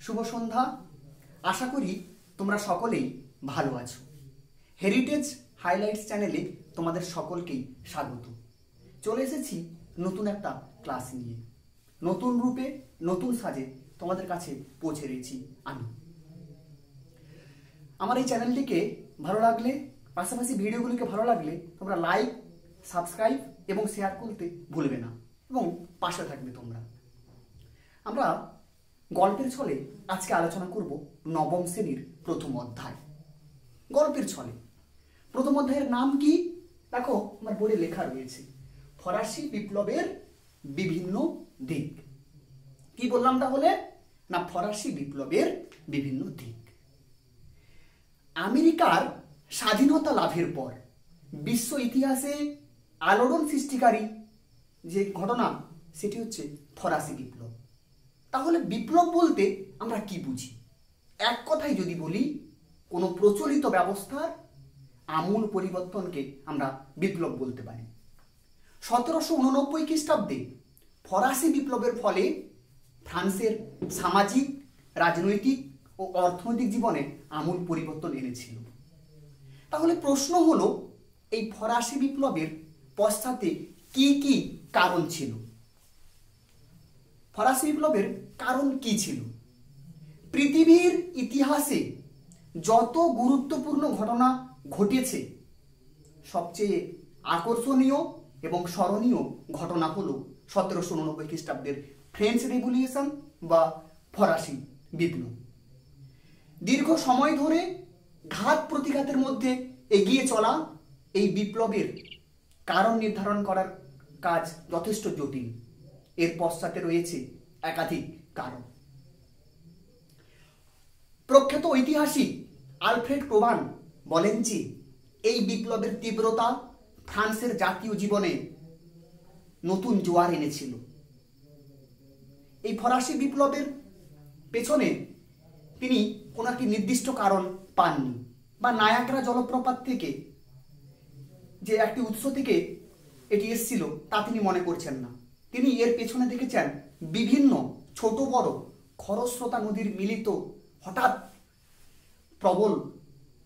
শুভ সন্ধ্যা। আশা করি তোমরা সকলেই ভালো আছো। হেরিটেজ হাইলাইটস চ্যানেলে তোমাদের সকলকেই স্বাগত। চলে এসেছি নতুন একটা ক্লাস নিয়ে, নতুন রূপে নতুন সাজে তোমাদের কাছে পৌঁছে দিয়েছি আমি। আমার এই চ্যানেলটিকে ভালো লাগলে, পাশাপাশি ভিডিওগুলিকে ভালো লাগলে তোমরা লাইক, সাবস্ক্রাইব এবং শেয়ার করতে ভুলবে না এবং পাশে থাকবে তোমরা। আমরা গল্পের ছলে আজকে আলোচনা করব নবম শ্রেণীর প্রথম অধ্যায়। গল্পের ছলে প্রথম অধ্যায়ের নাম কি? দেখো আমার বোর্ডে লেখা রয়েছে, ফরাসি বিপ্লবের বিভিন্ন দিক। কি বললাম তাহলে? না, ফরাসি বিপ্লবের বিভিন্ন দিক। আমেরিকার স্বাধীনতা লাভের পর বিশ্ব ইতিহাসে আলোড়ন সৃষ্টিকারী যে ঘটনা, সেটি হচ্ছে ফরাসি বিপ্লব। তাহলে বিপ্লব বলতে আমরা কি বুঝি? এক কথায় যদি বলি, কোনো প্রচলিত ব্যবস্থার আমূল পরিবর্তনকে আমরা বিপ্লব বলতে পারি। 1789 খ্রিস্টাব্দে ফরাসি বিপ্লবের ফলে ফ্রান্সের সামাজিক, রাজনৈতিক ও অর্থনৈতিক জীবনে আমূল পরিবর্তন এনেছিল। তাহলে প্রশ্ন হলো, এই ফরাসি বিপ্লবের পশ্চাতে কি কি কারণ ছিল? ফরাসি বিপ্লবের কারণ কি ছিল? পৃথিবীর ইতিহাসে যত গুরুত্বপূর্ণ ঘটনা ঘটেছে, সবচেয়ে আকর্ষণীয় এবং স্মরণীয় ঘটনা হলো 1789 খ্রিস্টাব্দের ফ্রেঞ্চ রেভলিউশন বা ফরাসি বিপ্লব। দীর্ঘ সময় ধরে ঘাত প্রতিঘাতের মধ্যে এগিয়ে চলা এই বিপ্লবের কারণ নির্ধারণ করার কাজ যথেষ্ট জটিল। এর পশ্চাতে রয়েছে একাধিক কারণ। প্রখ্যাত ঐতিহাসিক আলফ্রেড কোবান বলেন যে, এই বিপ্লবের তীব্রতা ফ্রান্সের জাতীয় জীবনে নতুন জোয়ার এনেছিল। এই ফরাসি বিপ্লবের পেছনে তিনি কোনো একটি নির্দিষ্ট কারণ পাননি, বা নায়াগ্রা জলপ্রপাত থেকে যে একটি উৎস থেকে এটি এসেছিল তা তিনি মনে করছেন না। তিনি এর পেছনে দেখেছেন বিভিন্ন ছোট বড় খরস্রোতা নদীর মিলিত হঠাৎ প্রবল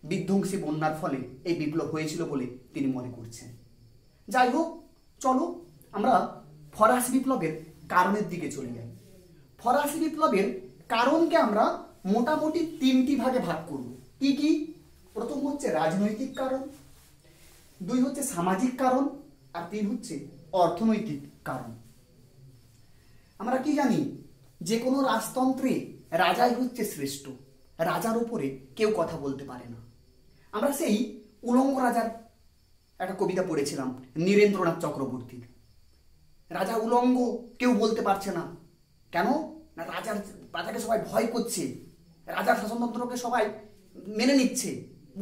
বিধ্বংসী বন্যার ফলে এই বিপ্লব হয়েছিল বলে তিনি মনে করছেন। যাই হোক, চলো আমরা ফরাসি বিপ্লবের কারণের দিকে চলে যাই। ফরাসি বিপ্লবের কারণকে আমরা মোটামুটি তিনটি ভাগে ভাগ করব। কি কি? প্রথম হচ্ছে রাজনৈতিক কারণ, দুই হচ্ছে সামাজিক কারণ, আর তিন হচ্ছে অর্থনৈতিক কারণ। আমরা কি জানি? যে কোনো রাজতন্ত্রে রাজাই হচ্ছে শ্রেষ্ঠ, রাজার উপরে কেউ কথা বলতে পারে না। আমরা সেই উলঙ্গ রাজার একটা কবিতা পড়েছিলাম নীরেন্দ্রনাথ চক্রবর্তীর। রাজা উলঙ্গ, কেউ বলতে পারছে না। কেন? না, রাজাকে সবাই ভয় করছে, রাজার শাসনতন্ত্রকে সবাই মেনে নিচ্ছে,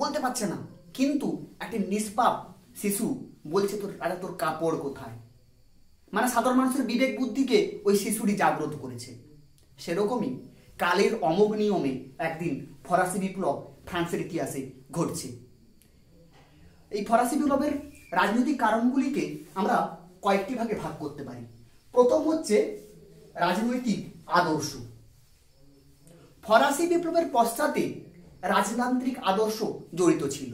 বলতে পারছে না। কিন্তু একটি নিষ্পাপ শিশু বলছে, তোর রাজা, তোর কাপড় কোথায়? মানে সাধারণ মানুষের বিবেক বুদ্ধিকে ওই শিশুটি জাগ্রত করেছে। সেরকমই কালের অমোঘ নিয়মে একদিন ফরাসি বিপ্লব ফ্রান্সের ইতিহাসে ঘটছে। এই ফরাসি বিপ্লবের রাজনৈতিক কারণগুলিকে আমরা কয়েকটি ভাগে ভাগ করতে পারি। প্রথম হচ্ছে রাজনৈতিক আদর্শ। ফরাসি বিপ্লবের পশ্চাতে রাজতান্ত্রিক আদর্শ জড়িত ছিল,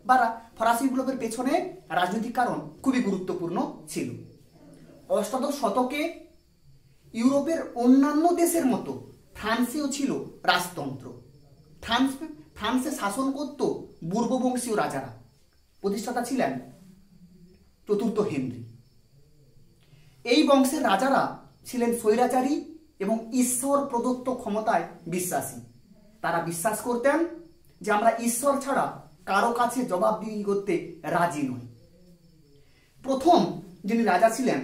বা ফরাসি বিপ্লবের পেছনে রাজনৈতিক কারণ খুবই গুরুত্বপূর্ণ ছিল। অষ্টাদশ শতকে ইউরোপের অন্যান্য দেশের মতো ফ্রান্সেও ছিল রাজতন্ত্র। ফ্রান্সে শাসন করত বুর্ববংশীয় রাজারা। প্রতিষ্ঠাতা ছিলেন চতুর্থ হেনরি। এই বংশের রাজারা ছিলেন স্বৈরাচারী এবং ঈশ্বর প্রদত্ত ক্ষমতায় বিশ্বাসী। তারা বিশ্বাস করতেন যে আমরা ঈশ্বর ছাড়া কারো কাছে জবাবদিহি করতে রাজি নই। প্রথম যিনি রাজা ছিলেন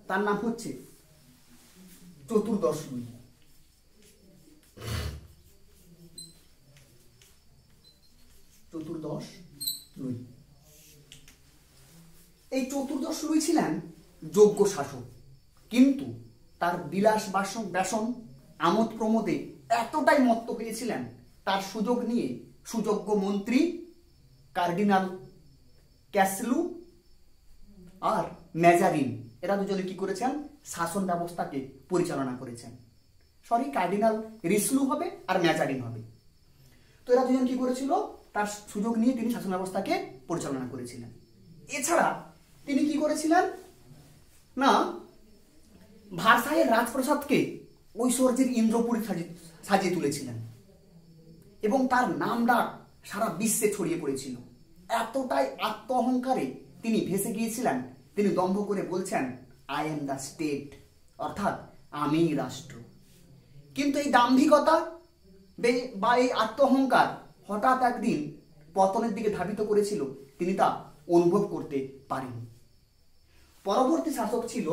তার নাম হচ্ছে চতুর্দশ লুই। এই চতুর্দশ লুই ছিলেন যোগ্য শাসক, কিন্তু তার বিলাস ব্যসন, আমোদ প্রমোদে এতটাই মত্ত হয়েছিলেন, তার সুযোগ নিয়ে সুযোগ্য মন্ত্রী কার্ডিনাল ক্যাসলু আর মেজারিন, এরা দুজনে কি করেছেন? শাসন ব্যবস্থাকে পরিচালনা করেছেন। কার্ডিনাল রিসলু হবে আর ম্যাজারিন হবে। তো এরা দুজন কি করেছিল, তার সুযোগ নিয়ে তিনি শাসন ব্যবস্থাকে পরিচালনা করেছিলেন। এছাড়া তিনি কি করেছিলেন না, ভার্সাইয়ের রাজপ্রাসাদকে ঐশ্বর্যের ইন্দ্রপুরী সাজিয়ে তুলেছিলেন এবং তার নাম ডাক সারা বিশ্বে ছড়িয়ে পড়েছিল। এতটাই আত্ম অহংকারে তিনি ভেসে গিয়েছিলেন, তিনি দম্ভ করে বলছেন আই এম দ্য স্টেট, অর্থাৎ আমি রাষ্ট্র। কিন্তু এই দাম্ভিকতা বা এই আত্ম অহংকার হঠাৎ একদিন পতনের দিকে ধাবিত করেছিল, তিনি তা অনুভব করতে পারেন। পরবর্তী শাসক ছিল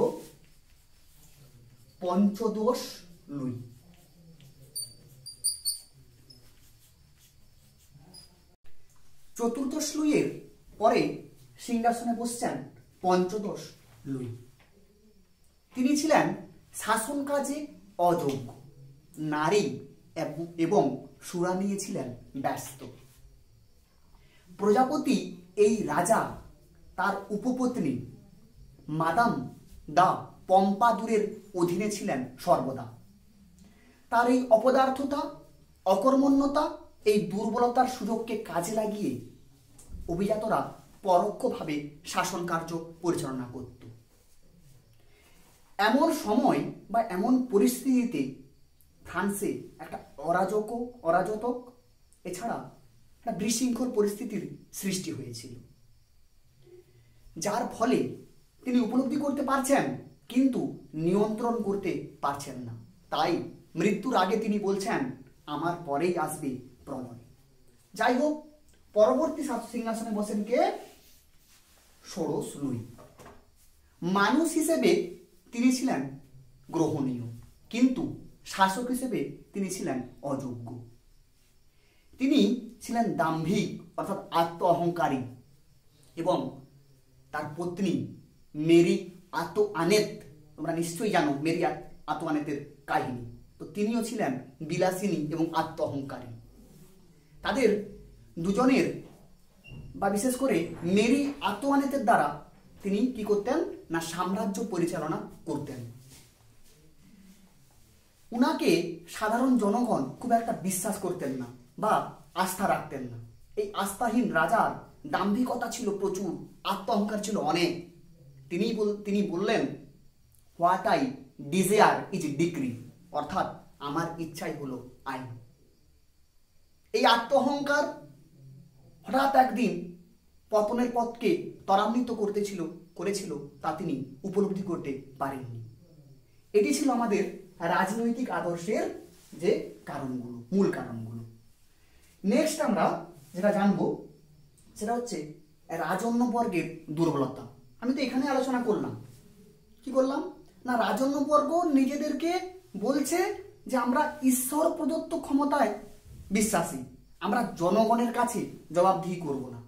পঞ্চদশ লুই। চতুর্দশ লুইয়ের পরে সিংহাসনে বসছেন পঞ্চদশ লুই। তিনি ছিলেন শাসন কাজে অযোগ্য, নারী এবং সুরা নিয়ে ছিলেন ব্যস্ত। প্রজাপতি এই রাজা তার উপপত্নী মাদাম দা পম্পাদুরের অধীনে ছিলেন সর্বদা। তার এই অপদার্থতা, অকর্মণ্যতা, এই দুর্বলতার সুযোগকে কাজে লাগিয়ে অভিজাতরা পরোক্ষভাবে শাসন কার্য পরিচালনা করত। এমন সময় বা এমন পরিস্থিতিতে ফ্রান্সে একটা অরাজক এছাড়া একটা বিশৃঙ্খল পরিস্থিতির সৃষ্টি হয়েছিল, যার ফলে তিনি উপলব্ধি করতে পারছেন কিন্তু নিয়ন্ত্রণ করতে পারছেন না। তাই মৃত্যুর আগে তিনি বলছেন আমার পরেই আসবে প্রলয়। যাই হোক, পরবর্তী সিংহাসনে বসেন কে? ষোড়শ লুই। মানুষ হিসেবে তিনি ছিলেন গ্রহণীয়, কিন্তু শাসক হিসেবে তিনি ছিলেন অযোগ্য। তিনি ছিলেন দাম্ভিক অর্থাৎ আত্ম অহংকারী, এবং তার পত্নী মেরি আতোয়ানেত, তোমরা নিশ্চয়ই জানো মেরি আতোয়ানেতের কাহিনী। তো তিনিও ছিলেন বিলাসিনী এবং আত্ম অহংকারী। তাদের দুজনের বা বিশেষ করে মেরি আতোয়ানেতের দ্বারা তিনি কি করতেন না, সাম্রাজ্য পরিচালনা করতেন। উনাকে সাধারণ জনগণ খুব একটা বিশ্বাস করতেন না বা আস্থা রাখতেন না। এই আস্থাহীন রাজার দাম্ভিকতা ছিল প্রচুর, আত্ম অহংকার ছিল অনেক। তিনি বললেন what I desire is decree, অর্থাৎ আমার ইচ্ছাই হলো আইন। এই আত্ম অহংকার হঠাৎ একদিন পতনের পথকে ত্বরান্বিত করেছিল, তা তিনি উপলব্ধি করতে পারেননি। এটি ছিল আমাদের রাজনৈতিক আদর্শের যে কারণগুলো, মূল কারণগুলো। নেক্সট আমরা যেটা জানবো সেটা হচ্ছে রাজন্যবর্গের দুর্বলতা। আমি তো এখানে আলোচনা করলাম, কি করলাম না, রাজন্যবর্গ নিজেদেরকে বলছে যে আমরা ঈশ্বর প্রদত্ত ক্ষমতায় বিশ্বাসী, আমরা জনগণের কাছে জবাবদিহি করব না।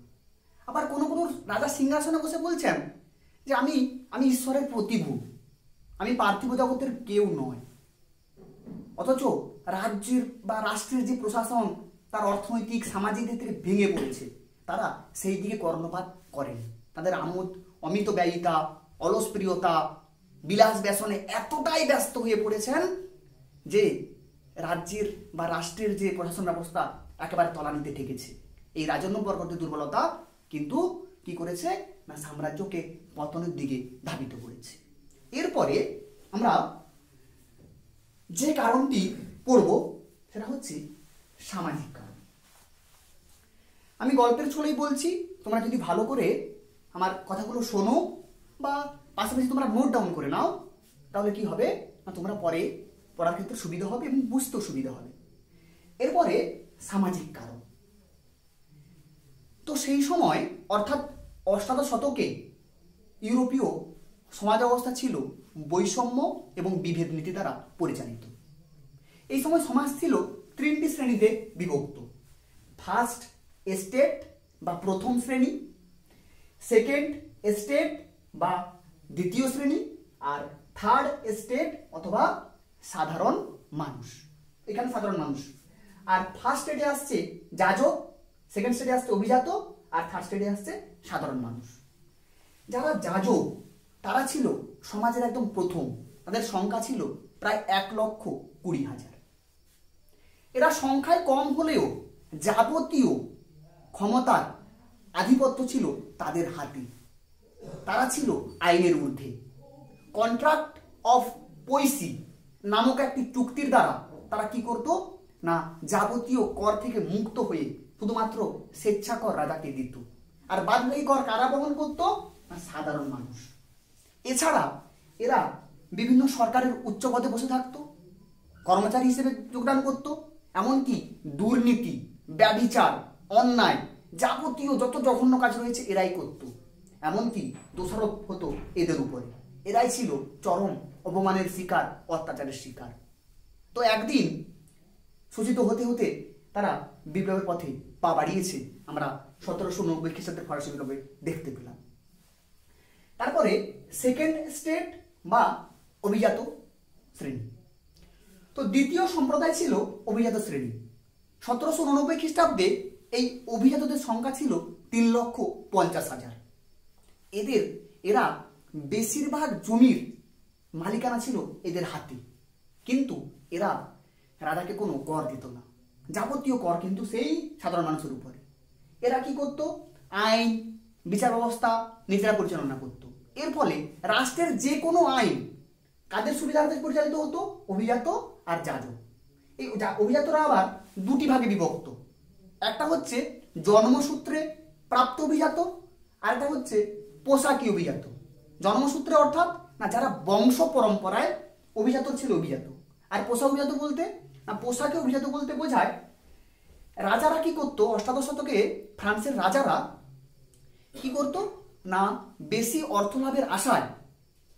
আবার কোনো কোনো রাজা সিংহাসনে বসে বলছেন যে আমি ঈশ্বরের প্রতিভূ, আমি পার্থিব জগতের কেউ নয়। অথচ রাজ্যের বা রাষ্ট্রের যে প্রশাসন তার অর্থনৈতিক সামাজিক দিক থেকে ভেঙে পড়েছে, তারা সেই দিকে কর্ণপাত করেন। তাদের অমিত ব্যয়িতা, অলসপ্রিয়তা, বিলাস ব্যসনে এতটাই ব্যস্ত হয়ে পড়েছেন যে রাজ্যের বা রাষ্ট্রের যে প্রশাসন ব্যবস্থা একেবারে তলানিতে ঠেকেছে। এই রাজন্যবর্গের দুর্বলতা কিন্তু কি করেছে না, সাম্রাজ্যকে পতনের দিকে ধাবিত করেছে। এরপরে আমরা যে কারণটি পড়ব সেটা হচ্ছে সামাজিক কারণ। আমি গল্পের ছলেই বলছি, তোমরা যদি ভালো করে আমার কথাগুলো শোনো বা পাশাপাশি তোমরা নোট ডাউন করে নাও, তাহলে কি হবে না, তোমরা পরে পড়ার ক্ষেত্রে সুবিধা হবে এবং বুঝতেও সুবিধা হবে। এরপরে সামাজিক কারণ। তো সেই সময় অর্থাৎ অষ্টাদশ শতকে ইউরোপীয় সমাজ অবস্থা ছিল বৈষম্য এবং বিভেদ নীতি দ্বারা পরিচালিত। এই সময় সমাজ ছিল তিনটি শ্রেণীতে বিভক্ত: ফার্স্ট এস্টেট বা প্রথম শ্রেণী, সেকেন্ড এস্টেট বা দ্বিতীয় শ্রেণী, আর থার্ড এস্টেট অথবা সাধারণ মানুষ। এখানে সাধারণ মানুষ। আর ফার্স্ট স্টেটে আসছে যাজক, সেকেন্ড স্টেটে আসছে অভিজাত, আর থার্ড স্টেটে আসছে সাধারণ মানুষ। যারা যাজক তারা ছিল সমাজের একদম প্রথম, তাদের সংখ্যা ছিল প্রায় 1 লক্ষ 20,000। এরা সংখ্যায় কম হলেও যাবতীয় ক্ষমতার আধিপত্য ছিল তাদের হাতে। তারা ছিল আইনের ঊর্ধ্বে। কন্ট্রাক্ট অফ পয়সি নামক একটি চুক্তির দ্বারা তারা কি করত না যাবতীয় কর থেকে মুক্ত হয়ে শুধুমাত্র স্বেচ্ছাকর রাজাকে দিত, আর বাদবাকি কর কারা বহন করত না সাধারণ মানুষ। এছাড়া এরা বিভিন্ন সরকারের উচ্চ পদে বসে থাকতো, কর্মচারী হিসেবে যোগদান করত, এমনকি দুর্নীতি, ব্যভিচার, অন্যায়, যাবতীয় যত জঘন্য কাজ রয়েছে এরাই করত। এমনকি দোষারোপ হতো এদের উপরে। এরাই ছিল চরম অপমানের শিকার, অত্যাচারের শিকার। তো একদিন শোষিত হতে হতে তারা বিপ্লবের পথে পা বাড়িয়েছে, আমরা 1790 খ্রিস্টাব্দের ফরাসি বিপ্লবে দেখতে পেলাম। তারপরে সেকেন্ড স্টেট বা অভিজাত শ্রেণী। তো দ্বিতীয় সম্প্রদায় ছিল অভিজাত শ্রেণী। 1789 খ্রিস্টাব্দে এই অভিজাতদের সংখ্যা ছিল 3,50,000। এরা বেশিরভাগ জমির মালিকানা ছিল এদের হাতে, কিন্তু এরা রাজাকে কোনো কর দিত না, যাবতীয় কর কিন্তু সেই সাধারণ মানুষের উপরে। এরা কি করত, আইন বিচার ব্যবস্থা নিজেরা পরিচালনা করত। এর ফলে রাষ্ট্রের যে কোনো আইন কাদের সুবিধার্থে পরিচালিত হতো, অভিজাত আর যাজক। এই অভিজাতরা আবার দুটি ভাগে বিভক্ত, একটা হচ্ছে জন্মসূত্রে প্রাপ্ত অভিজাত, আর একটা হচ্ছে পোশাকি অভিজাত। জন্মসূত্রে অর্থাৎ না যারা বংশ পরম্পরায় অভিজাত ছিল অভিজাত, আর পোশাক অভিজাত বলতে না পোশাকে অভিজাত বলতে বোঝায় রাজারা কি করত, অষ্টাদশ শতকে ফ্রান্সের রাজারা কি করত না বেশি অর্থলাভের আশায়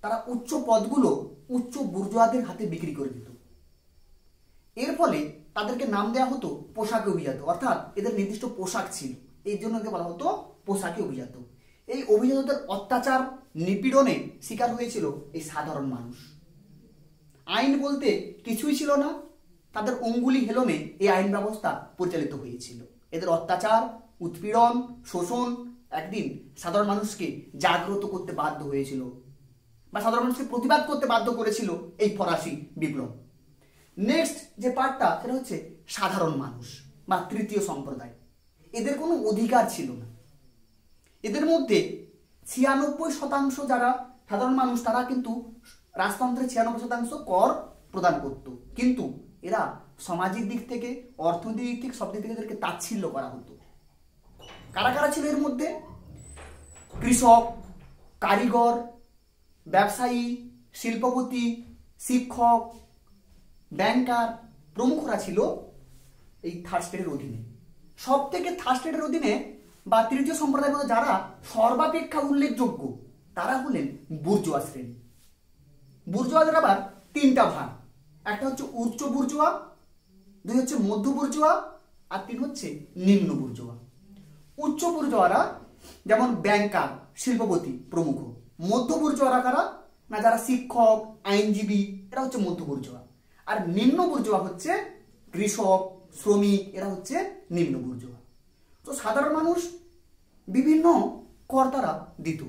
তারা উচ্চ পদগুলো উচ্চ বুর্জোয়াদের হাতে বিক্রি করে দিত। এর ফলে তাদেরকে নাম দেওয়া হতো পোশাকে অভিজাত, অর্থাৎ এদের নির্দিষ্ট পোশাক ছিল, এই জন্য একে বলা হতো পোশাকে অভিজাত। এই অভিজাতদের অত্যাচার নিপীড়নে শিকার হয়েছিল এই সাধারণ মানুষ। আইন বলতে কিছুই ছিল না, তাদের অঙ্গুলি হেলনে এই আইন ব্যবস্থা পরিচালিত হয়েছিল। এদের অত্যাচার, উৎপীড়ন, শোষণ একদিন সাধারণ মানুষকে জাগ্রত করতে বাধ্য হয়েছিল, বা সাধারণ মানুষকে প্রতিবাদ করতে বাধ্য করেছিল এই ফরাসি বিপ্লব। নেক্সট যে পার্টটা সেটা হচ্ছে সাধারণ মানুষ বা তৃতীয় সম্প্রদায়। এদের কোনো অধিকার ছিল না। এদের মধ্যে 96% যারা সাধারণ মানুষ তারা কিন্তু রাজতন্ত্রের 96% কর প্রদান করত, কিন্তু এরা সামাজিক দিক থেকে, অর্থনৈতিক দিক থেকে, সব দিক থেকে এদেরকে তাচ্ছিল্য করা হতো। কারা কারা ছিল এর মধ্যে? কৃষক, কারিগর, ব্যবসায়ী, শিল্পপতি, শিক্ষক, ব্যাংকার প্রমুখরা ছিল এই থার্ড স্টেটের অধীনে। সব থেকে থার্ড স্টেটের অধীনে বা তৃতীয় সম্প্রদায়ের মধ্যে যারা সর্বাপেক্ষা উল্লেখযোগ্য তারা হলেন বুর্জোয়া শ্রেণী। বুর্জোয়াদের আবার তিনটা ভাগ, একটা হচ্ছে উচ্চ বুর্জোয়া, দুই হচ্ছে মধ্য বুর্জোয়া, আর তিন হচ্ছে নিম্ন বুর্জোয়া। উচ্চ বুর্জোয়ারা যেমন ব্যাংকার, শিল্পপতি প্রমুখ। মধ্য বুর্জোয়ারা কারা না যারা শিক্ষক, আইনজীবী, এরা হচ্ছে মধ্য বুর্জোয়া। আর নিম্ন বুর্জোয়া হচ্ছে কৃষক, শ্রমিক, এরা হচ্ছে নিম্ন বুর্জোয়া। তো সাধারণ মানুষ বিভিন্ন কর তারা দিত,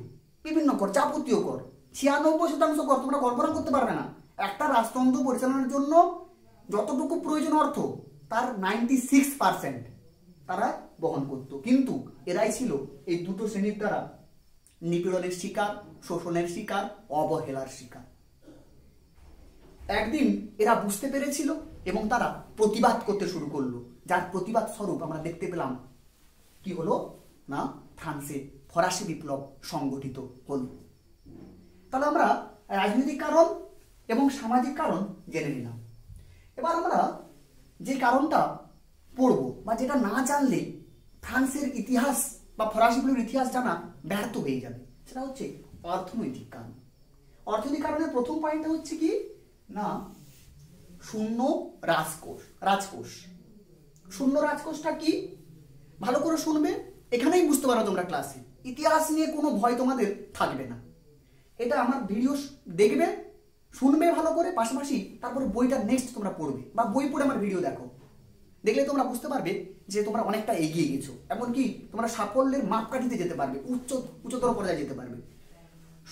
বিভিন্ন কর, যাবতীয় কর, 96% কর। তোমরা কল্পনা করতে পারবে না, একটা রাজতন্ত্র পরিচালনার জন্য যতটুকু প্রয়োজন অর্থ তার 96% তারা বহন করত। কিন্তু এরাই ছিল এই দুটো শ্রেণীর দ্বারা নিপীড়নের শিকার, শোষণের শিকার, অবহেলার শিকার। একদিন এরা বুঝতে পেরেছিল এবং তারা প্রতিবাদ করতে শুরু করলো, যার প্রতিবাদ স্বরূপ আমরা দেখতে পেলাম কি হলো না ফ্রান্সে ফরাসি বিপ্লব সংগঠিত হলো। তাহলে আমরা রাজনৈতিক কারণ এবং সামাজিক কারণ জেনে নিলাম। এবার আমরা যে কারণটা পড়ব বা যেটা না জানলে ফ্রান্সের ইতিহাস বা ফরাসি বিপ্লবের ইতিহাস জানা ব্যর্থ হয়ে যাবে, সেটা হচ্ছে অর্থনৈতিক কারণ। অর্থনৈতিক কারণের প্রথম পয়েন্টটা হচ্ছে কি না শূন্য রাজকোষ। শূন্য রাজকোষটা কি ভালো করে শুনবে, এখানেই বুঝতে পারো তোমরা ক্লাসে। ইতিহাস নিয়ে কোনো ভয় তোমাদের থাকবে না। এটা আমার ভিডিও দেখবে, শুনবে ভালো করে, পাশাপাশি তারপরে বইটা নেক্সট তোমরা পড়বে বা বই পড়ে আমার ভিডিও দেখো। দেখলে তোমরা বুঝতে পারবে যে তোমরা অনেকটা এগিয়ে গেছো, এমনকি তোমরা সাফল্যের মাপকাঠিতে যেতে পারবে, উচ্চতর পর্যায়ে যেতে পারবে।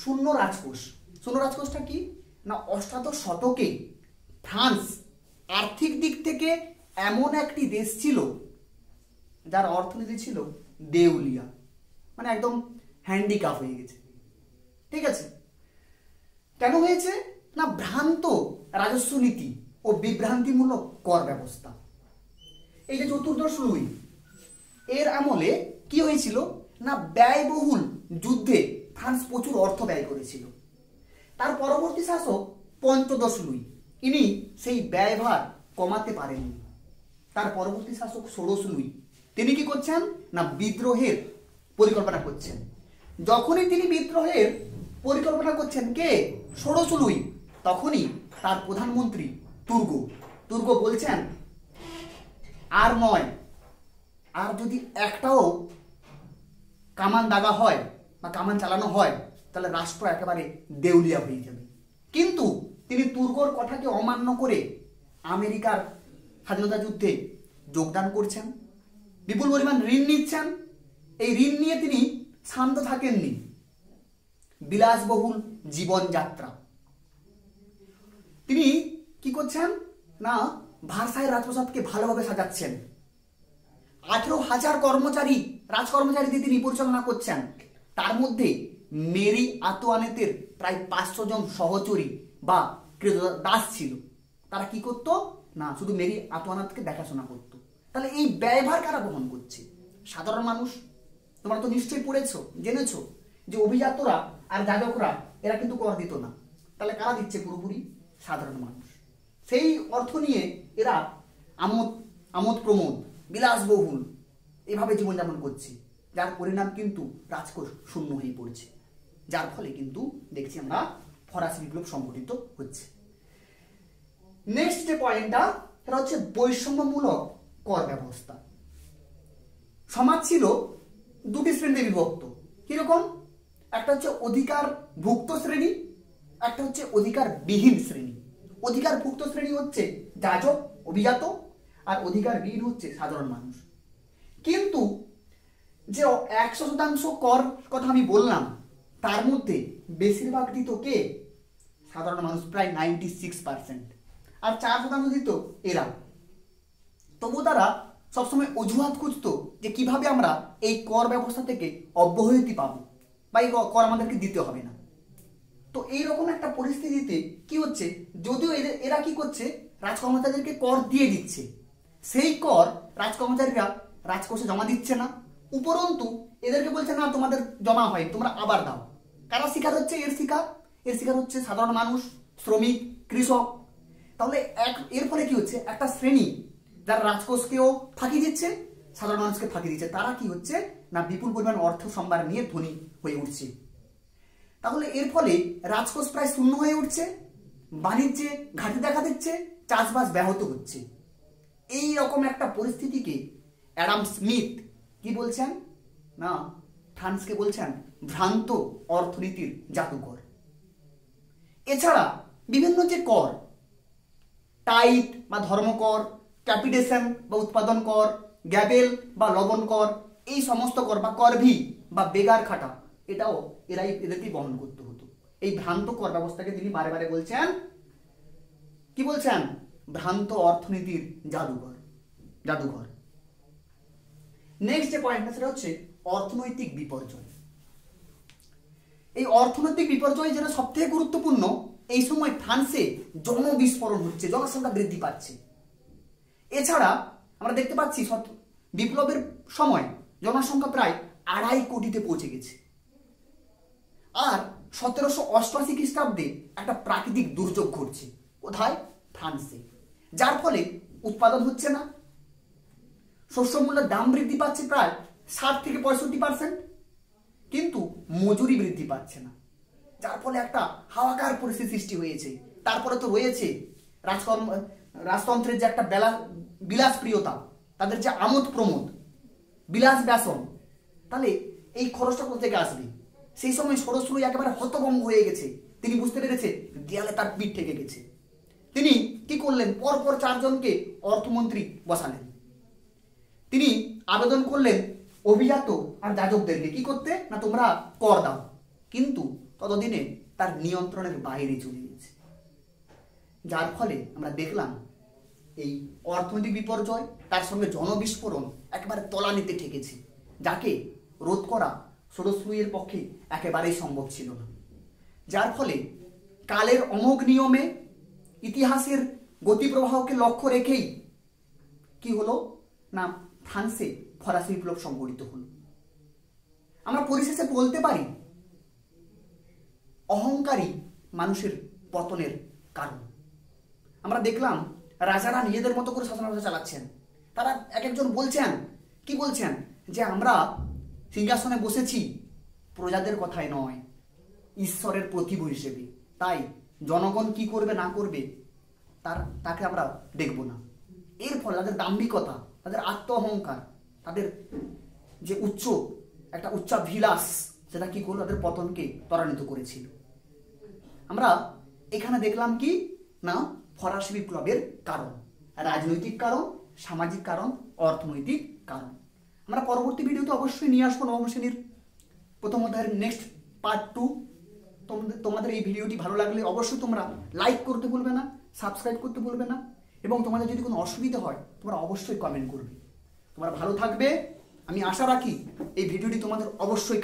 শূন্য রাজকোষটা কি না অষ্টাদশ শতকে ফ্রান্স আর্থিক দিক থেকে এমন একটি দেশ ছিল যার অর্থনীতি ছিল দেউলিয়া, মানে একদম হ্যান্ডিক্যাপ হয়ে গেছে। ঠিক আছে, কেন হয়েছে না ভ্রান্ত রাজস্ব নীতি ও বিভ্রান্তিমূলক কর ব্যবস্থা। এই যে চতুর্দশ লুই এর আমলে কি হয়েছিল না ব্যয়বহুল যুদ্ধে ফ্রান্স প্রচুর অর্থ ব্যয় করেছিল। তার পরবর্তী শাসক পঞ্চদশ লুই ইনি সেই ব্যয়ভার কমাতে পারেননি। তার পরবর্তী শাসক ষোড়শ লুই তিনি কি করছেন না বিদ্রোহের পরিকল্পনা করছেন। যখনই তিনি বিদ্রোহের পরিকল্পনা করছেন কে ষোড়শ লুই, তখনই তার প্রধানমন্ত্রী তুর্গ বলছেন আর নয়, আর যদি একটাও কামান দাগা হয় বা কামান চালানো হয় তাহলে রাষ্ট্র একেবারে দেউলিয়া হয়ে যাবে। কিন্তু তিনি তুর্গর কথাকে অমান্য করে আমেরিকার স্বাধীনতা যুদ্ধে যোগদান করছেন, বিপুল পরিমাণ ঋণ নিচ্ছেন। এই ঋণ নিয়ে তিনি শান্ত থাকেননি, বিলাসবহুল জীবনযাত্রা। তিনি কি করছেন না ভার্সাই রাজপ্রাসাদকে ভালোভাবে সাজাচ্ছেন, 18,000 রাজকর্মচারী দিয়ে তিনি পরিচালনা করছেন। তার মধ্যে মেরি আতোয়ানেতের প্রায় 500 জন সহচরী বা দাস ছিল। তারা কি করত না শুধু মেরি আতোয়ানেতকে দেখাশোনা করত। তাহলে এই ব্যয়ভার কারা বহন করছে? সাধারণ মানুষ। তোমরা তো নিশ্চয়ই পড়েছো, জেনেছো যে অভিজাতরা আর যাজকরা এরা কিন্তু কর দিত না। তাহলে কারা দিচ্ছে? পুরোপুরি সাধারণ মানুষ। সেই অর্থ নিয়ে এরা আমোদ প্রমোদ বিলাসবহুল এভাবে জীবনযাপন করছে, যার পরিণাম কিন্তু রাজকোষ শূন্য হয়ে পড়ছে, যার ফলে কিন্তু দেখছি আমরা ফরাসি বিপ্লব সংঘটিত হচ্ছে। নেক্সট যে পয়েন্টটা সেটা হচ্ছে বৈষম্যমূলক কর ব্যবস্থা। সমাজ ছিল দুটি শ্রেণীতে বিভক্ত। কিরকম? একটা হচ্ছে অধিকারভুক্ত শ্রেণী, একটা হচ্ছে অধিকারবিহীন শ্রেণী। অধিকারভুক্ত শ্রেণী হচ্ছে যাজক অভিজাত, আর অধিকারবিহীন হচ্ছে সাধারণ মানুষ। কিন্তু যে 100% কর কথা আমি বললাম তার মধ্যে বেশিরভাগ দিত কে? সাধারণ মানুষ, প্রায় 96%। আর 4% দিত এরা। তবু তারা সবসময় অজুহাত খুঁজতো যে কিভাবে আমরা এই কর ব্যবস্থা থেকে অব্যাহতি পাবো বা এই কর আমাদেরকে দিতে হবে না। তো এইরকম একটা পরিস্থিতিতে কি হচ্ছে, যদিও এরা কি করছে রাজকর্মচারীদেরকে কর দিয়ে দিচ্ছে, সেই কর রাজকর্মচারীরা রাজকোষে জমা দিচ্ছে না, উপরন্তু এদেরকে বলছে না তোমাদের জমা হয় তোমরা আবার দাও। কারা শিকার হচ্ছে? এর শিকার হচ্ছে সাধারণ মানুষ, শ্রমিক, কৃষক। তাহলে এর ফলে কি হচ্ছে, একটা শ্রেণী যারা রাজকোষকেও ফাঁকি দিচ্ছে, সাধারণ মানুষকে ফাঁকি দিচ্ছে, তারা কি হচ্ছে না বিপুল পরিমাণ অর্থ সম্ভার নিয়ে ধনী হয়ে উঠছে। তাহলে এর ফলে রাজকোষ প্রায় শূন্য হয়ে উঠছে, বাণিজ্যে ঘাটতি দেখা দিচ্ছে, চাষবাস ব্যাহত হচ্ছে। এই রকম একটা পরিস্থিতিকে অ্যাডাম স্মিথ কি বলছেন না ফ্রান্সকে বলছেন ভ্রান্ত অর্থনীতির জাদুকর। এছাড়া বিভিন্ন যে কর, টাইট বা ধর্মকর, ক্যাপিটেশন বা উৎপাদন কর, গ্যাবেল বা লবণ কর, এই সমস্ত কর বা করভি বা বেগার খাটা, এটাও এদেরকেই বহন করতে হতো। এই ভ্রান্ত কর ব্যবস্থাকে তিনি বারে বারে বলছেন কি বলছেন? ভ্রান্ত অর্থনীতির জাদুঘর। নেক্সট যে পয়েন্টটা সেটা হচ্ছে অর্থনৈতিক বিপর্যয়। এই অর্থনৈতিক বিপর্যয় যেটা সব থেকে গুরুত্বপূর্ণ, এই সময় ফ্রান্সে জনবিস্ফোরণ হচ্ছে, জনসংখ্যা বৃদ্ধি পাচ্ছে। এছাড়া আমরা দেখতে পাচ্ছি বিপ্লবের সময় জনসংখ্যা প্রায় 2.5 কোটিতে পৌঁছে গেছে। আর 1788 খ্রিস্টাব্দে একটা প্রাকৃতিক দুর্যোগ ঘটছে। কোথায়? ফ্রান্সে। যার ফলে উৎপাদন হচ্ছে না, শস্য মূল্যের দাম বৃদ্ধি পাচ্ছে প্রায় 60 থেকে 65%, কিন্তু মজুরি বৃদ্ধি পাচ্ছে না, যার ফলে একটা হাহাকার পরিস্থিতি সৃষ্টি হয়েছে। তারপরে তো রয়েছে রাজতন্ত্রের যে একটা বিলাসপ্রিয়তা, তাদের যে আমোদ প্রমোদ, বিলাস ব্যাসন, তাহলে এই খরচটা কোথা থেকে আসবে? সেই সময় ষোড়শ লুই একেবারে হতভম্ব হয়ে গেছে। তিনি বুঝতে পেরেছে দেয়ালে তার পিঠ ঠেকে গেছে। তিনি কি করলেন? পরপর 4 জনকে অর্থমন্ত্রী বসালেন। তিনি আবেদন করলেন অভিজাত আর যাজকদেরকে কি করতে না তোমরা কর দাও, কিন্তু ততদিনে তার নিয়ন্ত্রণের বাইরে চলে গেছে। যার ফলে আমরা দেখলাম এই অর্থনৈতিক বিপর্যয় তার সঙ্গে জনবিস্ফোরণ একেবারে তলানিতে ঠেকেছে, যাকে রোধ করা ষোড়শ লুইয়ের পক্ষে একেবারেই সম্ভব ছিল না। যার ফলে কালের অমোঘ নিয়মে ইতিহাসের গতিপ্রবাহকে লক্ষ্য রেখেই কি হলো না, ফ্রান্সে ফরাসি বিপ্লব সংঘটিত হলো। আমরা পরিশেষে বলতে পারি অহংকারী মানুষের পতনের কারণ। আমরা দেখলাম রাজারা নিজেদের মতো করে শাসন ব্যবস্থা চালাচ্ছেন। তারা এক একজন বলছেন, কি বলছেন, যে আমরা সিংহাসনে বসেছি প্রজাদের কথায় নয়, ঈশ্বরের প্রতিভূ হিসেবে। তাই জনগণ কি করবে না করবে তাকে আমরা দেখব না। এর ফলে তাদের দাম্ভিকতা, তাদের আত্ম অহংকার, তাদের যে একটা উচ্চাভিলাষ, সেটা কি করলো, তাদের পতনকে ত্বরান্বিত করেছিল। আমরা এখানে দেখলাম কি না, ফরাসি বিপ্লবের কারণ, রাজনৈতিক কারণ, সামাজিক কারণ, অর্থনৈতিক কারণ। আমরা পরবর্তী ভিডিওতে অবশ্যই নিয়ে আসবো নবম শ্রেণীর প্রথম অধ্যায়ের নেক্সট পার্ট 2। তোমাদের এই ভিডিওটি ভালো লাগলে অবশ্যই তোমরা লাইক করতে ভুলবে না, সাবস্ক্রাইব করতে ভুলবে না, এবং তোমাদের যদি কোনো অসুবিধা হয় তোমরা অবশ্যই কমেন্ট করবে। তোমরা ভালো থাকবে, আমি আশা রাখি এই ভিডিওটি তোমাদের অবশ্যই